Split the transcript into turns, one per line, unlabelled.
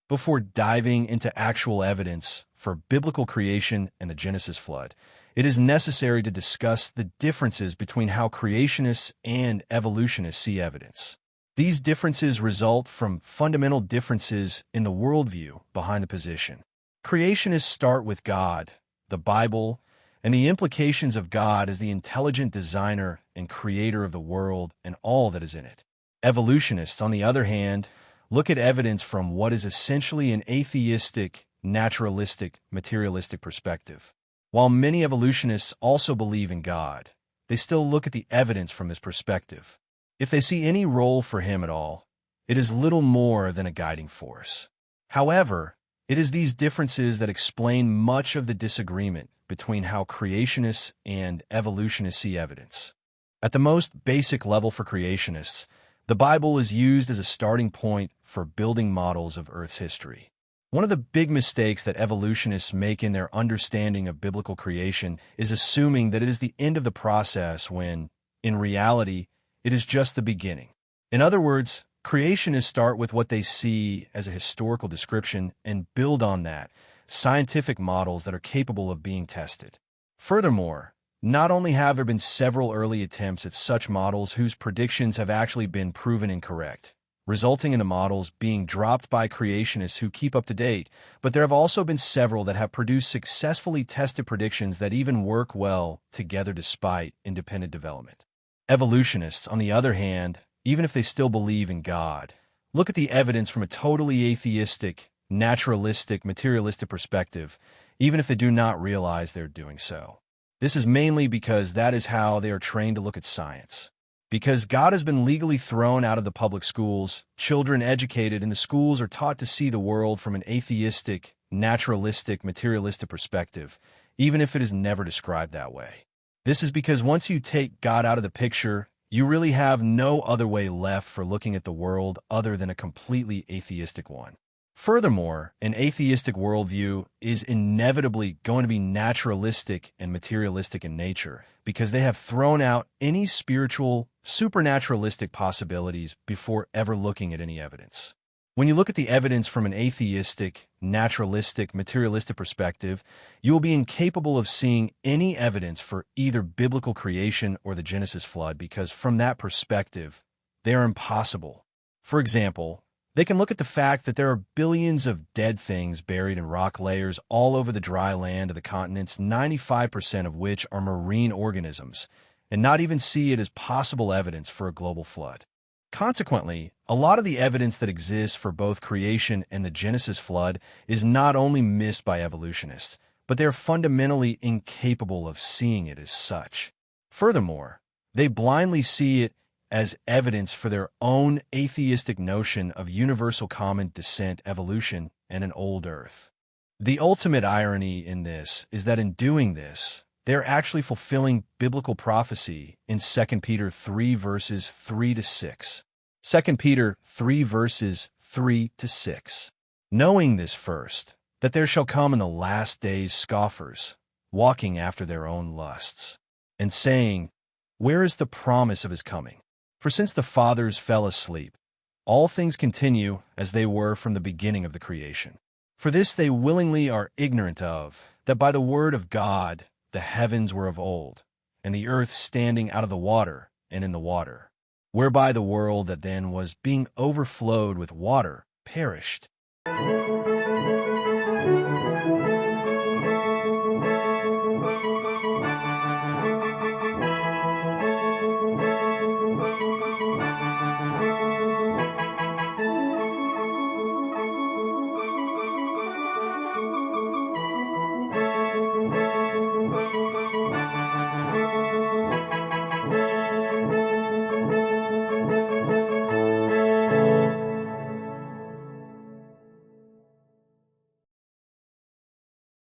Before diving into actual evidence for biblical creation and the Genesis flood, it is necessary to discuss the differences between how creationists and evolutionists see evidence. These differences result from fundamental differences in the worldview behind the position. Creationists start with God, the Bible, and the implications of God as the intelligent designer and creator of the world and all that is in it. Evolutionists, on the other hand, look at evidence from what is essentially an atheistic, naturalistic, materialistic perspective. While many evolutionists also believe in God, they still look at the evidence from his perspective. If they see any role for him at all, it is little more than a guiding force. However, it is these differences that explain much of the disagreement between how creationists and evolutionists see evidence. At the most basic level for creationists, the Bible is used as a starting point for building models of Earth's history. One of the big mistakes that evolutionists make in their understanding of biblical creation is assuming that it is the end of the process when, in reality, it is just the beginning. In other words, creationists start with what they see as a historical description and build on that, scientific models that are capable of being tested. Furthermore, not only have there been several early attempts at such models whose predictions have actually been proven incorrect, resulting in the models being dropped by creationists who keep up to date, but there have also been several that have produced successfully tested predictions that even work well together despite independent development. Evolutionists, on the other hand, even if they still believe in God, look at the evidence from a totally atheistic, naturalistic, materialistic perspective, even if they do not realize they're doing so. This is mainly because that is how they are trained to look at science. Because God has been legally thrown out of the public schools, children educated in the schools are taught to see the world from an atheistic, naturalistic, materialistic perspective, even if it is never described that way. This is because once you take God out of the picture, you really have no other way left for looking at the world other than a completely atheistic one. Furthermore, an atheistic worldview is inevitably going to be naturalistic and materialistic in nature because they have thrown out any spiritual, supernaturalistic possibilities before ever looking at any evidence. When you look at the evidence from an atheistic, naturalistic, materialistic perspective, you will be incapable of seeing any evidence for either biblical creation or the Genesis flood because from that perspective, they are impossible. For example, they can look at the fact that there are billions of dead things buried in rock layers all over the dry land of the continents, 95% of which are marine organisms, and not even see it as possible evidence for a global flood. Consequently, a lot of the evidence that exists for both creation and the Genesis flood is not only missed by evolutionists, but they are fundamentally incapable of seeing it as such. Furthermore, they blindly see it as evidence for their own atheistic notion of universal common descent, evolution, and an old Earth. The ultimate irony in this is that in doing this, they're actually fulfilling biblical prophecy in 2 Peter 3 verses 3 to 6. 2 Peter 3 verses 3 to 6. Knowing this first, that there shall come in the last days scoffers, walking after their own lusts, and saying, Where is the promise of his coming? For since the fathers fell asleep, all things continue as they were from the beginning of the creation. For this they willingly are ignorant of, that by the word of God the heavens were of old, and the earth standing out of the water and in the water, whereby the world that then was being overflowed with water perished.